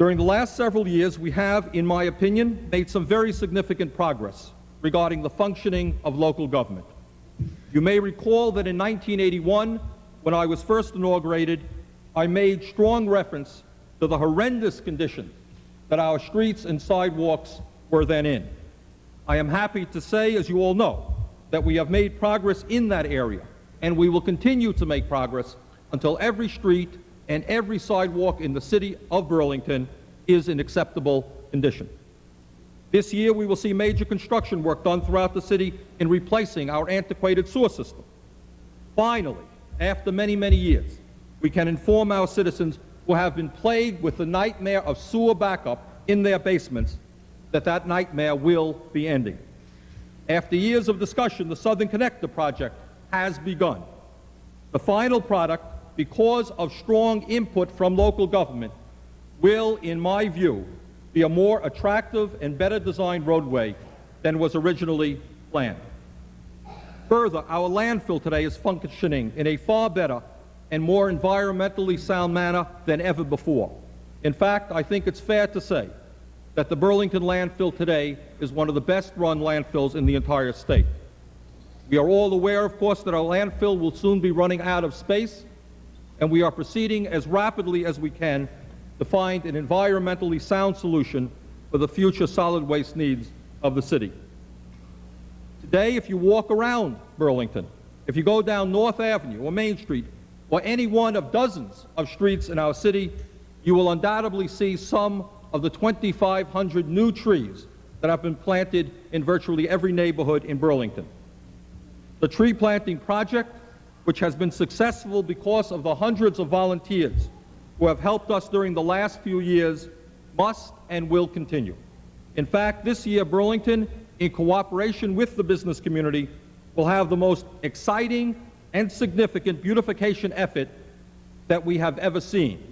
During the last several years, we have, in my opinion, made some very significant progress regarding the functioning of local government. You may recall that in 1981, when I was first inaugurated, I made strong reference to the horrendous condition that our streets and sidewalks were then in. I am happy to say, as you all know, that we have made progress in that area, and we will continue to make progress until every street and every sidewalk in the city of Burlington is in acceptable condition. This year, we will see major construction work done throughout the city in replacing our antiquated sewer system. Finally, after many, many years, we can inform our citizens who have been plagued with the nightmare of sewer backup in their basements that that nightmare will be ending. After years of discussion, the Southern Connector project has begun. The final product, because of strong input from local government, will, in my view, be a more attractive and better designed roadway than was originally planned. Further, our landfill today is functioning in a far better and more environmentally sound manner than ever before. In fact, I think it's fair to say that the Burlington landfill today is one of the best run landfills in the entire state. We are all aware, of course, that our landfill will soon be running out of space, and we are proceeding as rapidly as we can to find an environmentally sound solution for the future solid waste needs of the city. Today, if you walk around Burlington, if you go down North Avenue or Main Street, or any one of dozens of streets in our city, you will undoubtedly see some of the 2,500 new trees that have been planted in virtually every neighborhood in Burlington. The tree planting project, which has been successful because of the hundreds of volunteers who have helped us during the last few years, must and will continue. In fact, this year, Burlington, in cooperation with the business community, will have the most exciting and significant beautification effort that we have ever seen.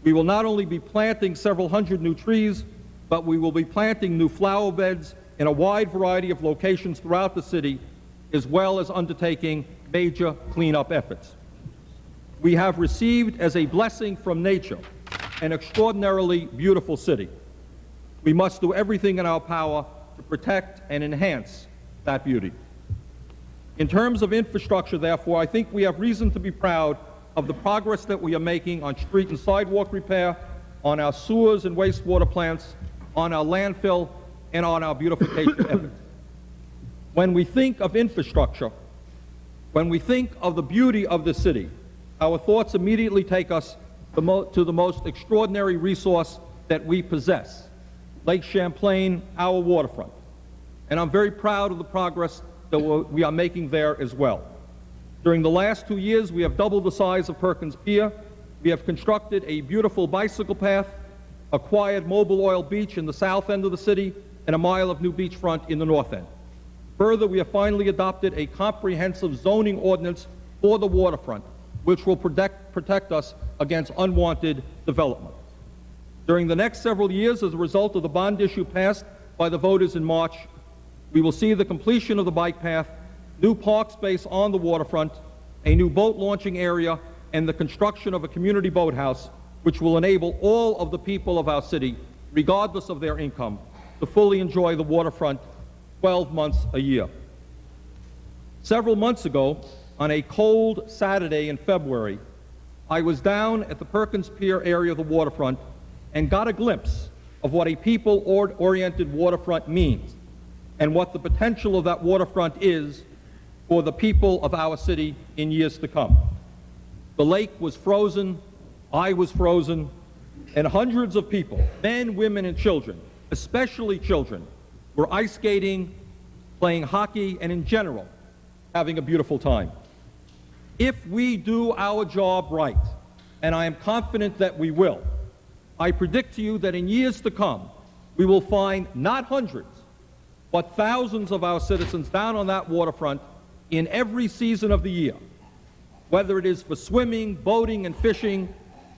We will not only be planting several hundred new trees, but we will be planting new flower beds in a wide variety of locations throughout the city, as well as undertaking major cleanup efforts. We have received as a blessing from nature an extraordinarily beautiful city. We must do everything in our power to protect and enhance that beauty. In terms of infrastructure, therefore, I think we have reason to be proud of the progress that we are making on street and sidewalk repair, on our sewers and wastewater plants, on our landfill, and on our beautification efforts. When we think of infrastructure, when we think of the beauty of the city, our thoughts immediately take us to the most extraordinary resource that we possess, Lake Champlain, our waterfront. And I'm very proud of the progress that we are making there as well. During the last 2 years, we have doubled the size of Perkins Pier. We have constructed a beautiful bicycle path, acquired Mobile Oil Beach in the south end of the city, and a mile of new beachfront in the north end. Further, we have finally adopted a comprehensive zoning ordinance for the waterfront, which will protect us against unwanted development. During the next several years, as a result of the bond issue passed by the voters in March, we will see the completion of the bike path, new park space on the waterfront, a new boat launching area, and the construction of a community boathouse, which will enable all of the people of our city, regardless of their income, to fully enjoy the waterfront 12 months a year. Several months ago, on a cold Saturday in February, I was down at the Perkins Pier area of the waterfront and got a glimpse of what a people-oriented waterfront means and what the potential of that waterfront is for the people of our city in years to come. The lake was frozen, I was frozen, and hundreds of people, men, women, and children, especially children, were ice skating, playing hockey, and in general, having a beautiful time. If we do our job right, and I am confident that we will, I predict to you that in years to come, we will find not hundreds, but thousands of our citizens down on that waterfront in every season of the year, whether it is for swimming, boating, and fishing,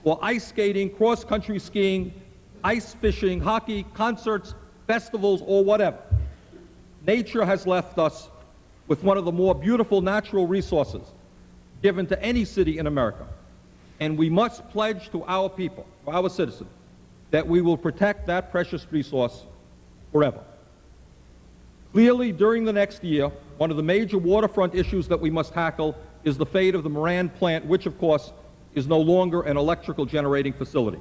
or ice skating, cross-country skiing, ice fishing, hockey, concerts, festivals, or whatever. Nature has left us with one of the more beautiful natural resources given to any city in America, and we must pledge to our people, to our citizens, that we will protect that precious resource forever. Clearly, during the next year, one of the major waterfront issues that we must tackle is the fate of the Moran plant, which, of course, is no longer an electrical generating facility.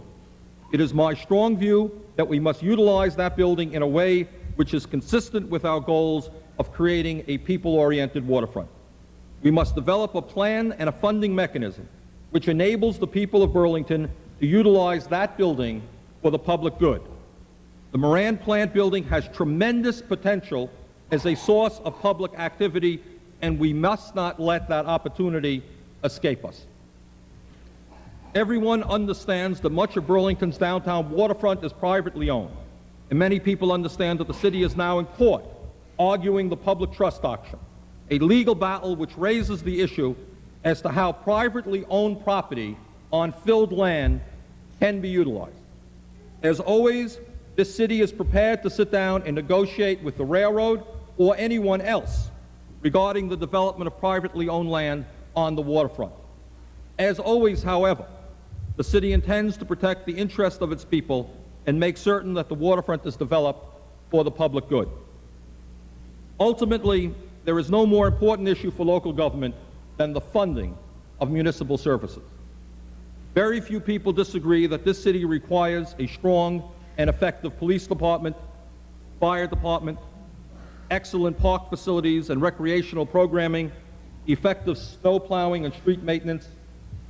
It is my strong view that we must utilize that building in a way which is consistent with our goals of creating a people-oriented waterfront. We must develop a plan and a funding mechanism which enables the people of Burlington to utilize that building for the public good. The Moran plant building has tremendous potential as a source of public activity, and we must not let that opportunity escape us. Everyone understands that much of Burlington's downtown waterfront is privately owned, and many people understand that the city is now in court arguing the public trust doctrine, a legal battle which raises the issue as to how privately owned property on filled land can be utilized. As always, this city is prepared to sit down and negotiate with the railroad or anyone else regarding the development of privately owned land on the waterfront. As always, however, the city intends to protect the interest of its people and make certain that the waterfront is developed for the public good. Ultimately, there is no more important issue for local government than the funding of municipal services. Very few people disagree that this city requires a strong and effective police department, fire department, excellent park facilities and recreational programming, effective snow plowing and street maintenance,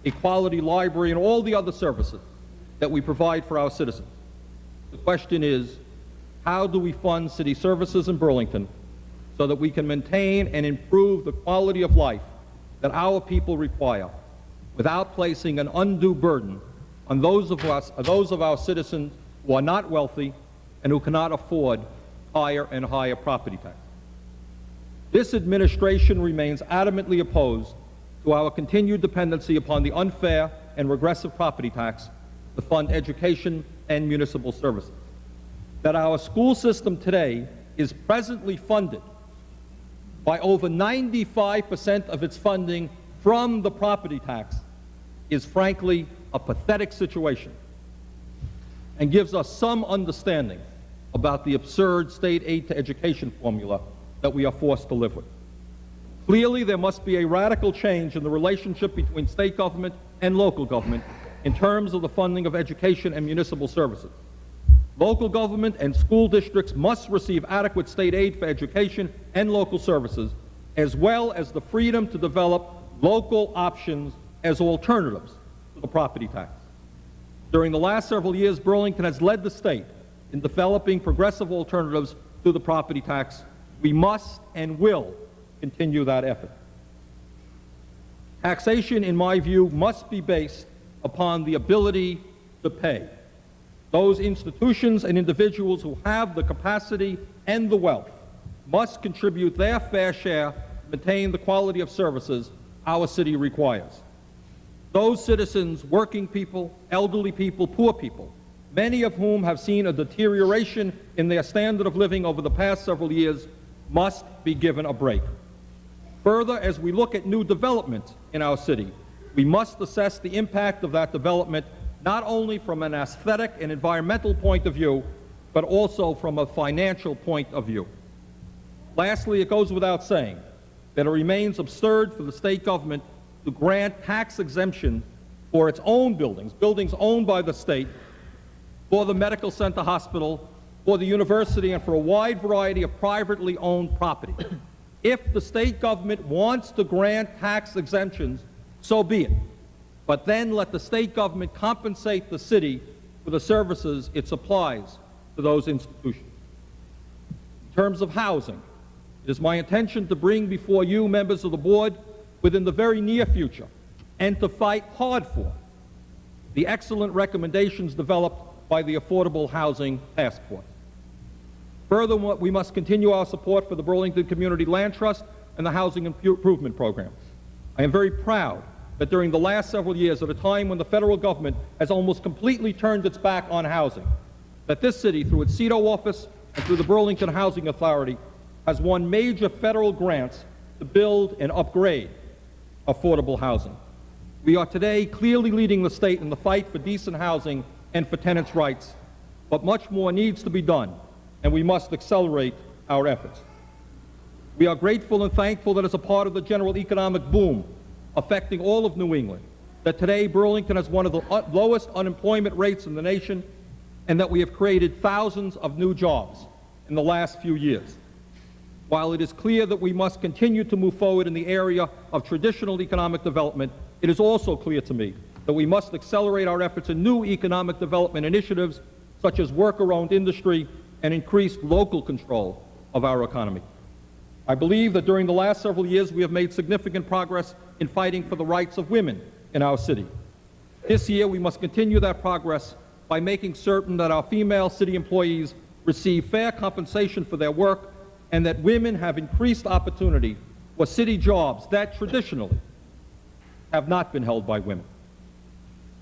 a quality library, and all the other services that we provide for our citizens. The question is, how do we fund city services in Burlington so that we can maintain and improve the quality of life that our people require without placing an undue burden on those of our citizens who are not wealthy and who cannot afford higher and higher property taxes? This administration remains adamantly opposed to our continued dependency upon the unfair and regressive property tax to fund education and municipal services. That our school system today is presently funded by over 95% of its funding from the property tax is frankly a pathetic situation and gives us some understanding about the absurd state aid to education formula that we are forced to live with. Clearly, there must be a radical change in the relationship between state government and local government in terms of the funding of education and municipal services. Local government and school districts must receive adequate state aid for education and local services, as well as the freedom to develop local options as alternatives to the property tax. During the last several years, Burlington has led the state in developing progressive alternatives to the property tax. We must and will continue that effort. Taxation, in my view, must be based upon the ability to pay. Those institutions and individuals who have the capacity and the wealth must contribute their fair share to maintain the quality of services our city requires. Those citizens, working people, elderly people, poor people, many of whom have seen a deterioration in their standard of living over the past several years, must be given a break. Further, as we look at new development in our city, we must assess the impact of that development not only from an aesthetic and environmental point of view, but also from a financial point of view. Lastly, it goes without saying that it remains absurd for the state government to grant tax exemption for its own buildings, buildings owned by the state, for the medical center hospital, for the university, and for a wide variety of privately owned property. If the state government wants to grant tax exemptions, so be it. But then let the state government compensate the city for the services it supplies to those institutions. In terms of housing, it is my intention to bring before you, members of the board, within the very near future, and to fight hard for the excellent recommendations developed by the Affordable Housing Task Force. Furthermore, we must continue our support for the Burlington Community Land Trust and the Housing Improvement Program. I am very proud that during the last several years, at a time when the federal government has almost completely turned its back on housing, that this city, through its CEDO office and through the Burlington Housing Authority, has won major federal grants to build and upgrade affordable housing. We are today clearly leading the state in the fight for decent housing and for tenants' rights, but much more needs to be done, and we must accelerate our efforts. We are grateful and thankful that as a part of the general economic boom affecting all of New England, that today Burlington has one of the lowest unemployment rates in the nation, and that we have created thousands of new jobs in the last few years. While it is clear that we must continue to move forward in the area of traditional economic development, it is also clear to me that we must accelerate our efforts in new economic development initiatives such as worker-owned industry and increased local control of our economy. I believe that during the last several years we have made significant progress in fighting for the rights of women in our city. This year we must continue that progress by making certain that our female city employees receive fair compensation for their work and that women have increased opportunity for city jobs that traditionally have not been held by women.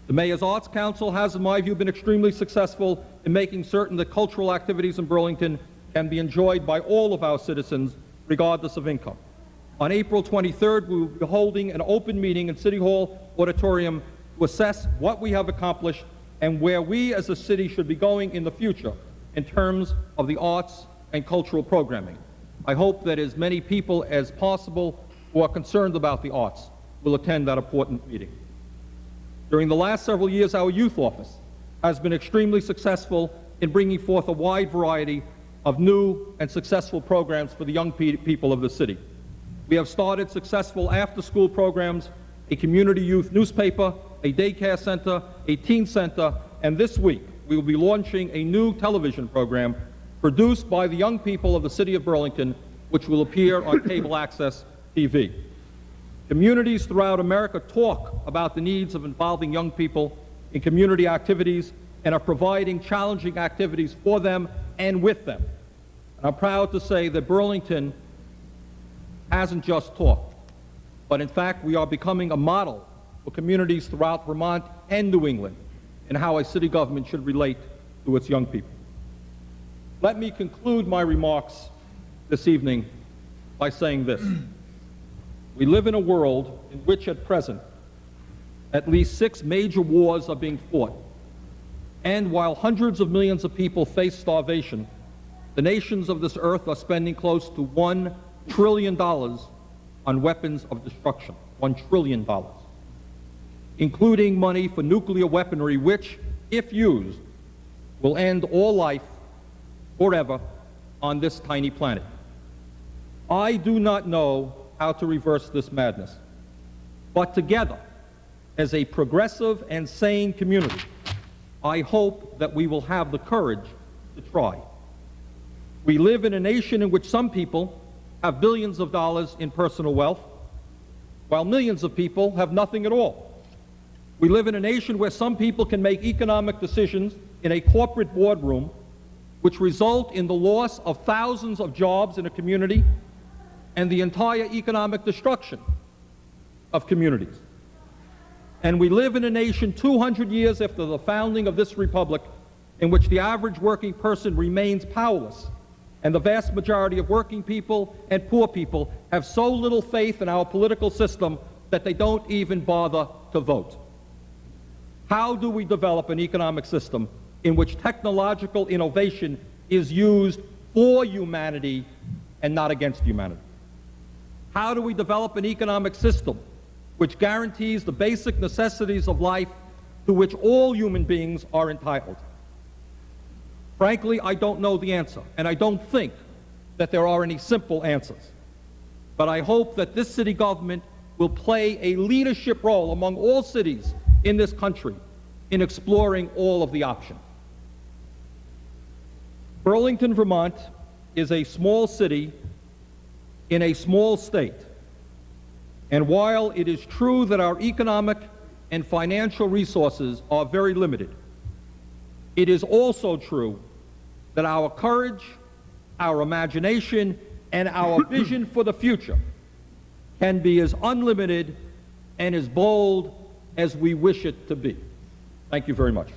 The Mayor's Arts Council has, in my view, been extremely successful in making certain that cultural activities in Burlington can be enjoyed by all of our citizens, regardless of income. On April 23rd, we will be holding an open meeting in City Hall Auditorium to assess what we have accomplished and where we as a city should be going in the future in terms of the arts and cultural programming. I hope that as many people as possible who are concerned about the arts will attend that important meeting. During the last several years, our youth office has been extremely successful in bringing forth a wide variety of new and successful programs for the young people of the city. We have started successful after-school programs, a community youth newspaper, a daycare center, a teen center, and this week we will be launching a new television program produced by the young people of the city of Burlington, which will appear on cable access TV. Communities throughout America talk about the needs of involving young people in community activities and are providing challenging activities for them and with them. And I'm proud to say that Burlington hasn't just talked, but in fact we are becoming a model for communities throughout Vermont and New England in how a city government should relate to its young people. Let me conclude my remarks this evening by saying this. We live in a world in which at present at least 6 major wars are being fought. And while hundreds of millions of people face starvation, the nations of this earth are spending close to $1 trillion on weapons of destruction. $1 trillion. Including money for nuclear weaponry, which, if used, will end all life forever on this tiny planet. I do not know how to reverse this madness, but together, as a progressive and sane community, I hope that we will have the courage to try. We live in a nation in which some people have billions of dollars in personal wealth, while millions of people have nothing at all. We live in a nation where some people can make economic decisions in a corporate boardroom which result in the loss of thousands of jobs in a community and the entire economic destruction of communities. And we live in a nation 200 years after the founding of this republic in which the average working person remains powerless, and the vast majority of working people and poor people have so little faith in our political system that they don't even bother to vote. How do we develop an economic system in which technological innovation is used for humanity and not against humanity? How do we develop an economic system which guarantees the basic necessities of life to which all human beings are entitled? Frankly, I don't know the answer, and I don't think that there are any simple answers. But I hope that this city government will play a leadership role among all cities in this country in exploring all of the options. Burlington, Vermont is a small city in a small state. And while it is true that our economic and financial resources are very limited, it is also true that our courage, our imagination, and our vision for the future can be as unlimited and as bold as we wish it to be. Thank you very much.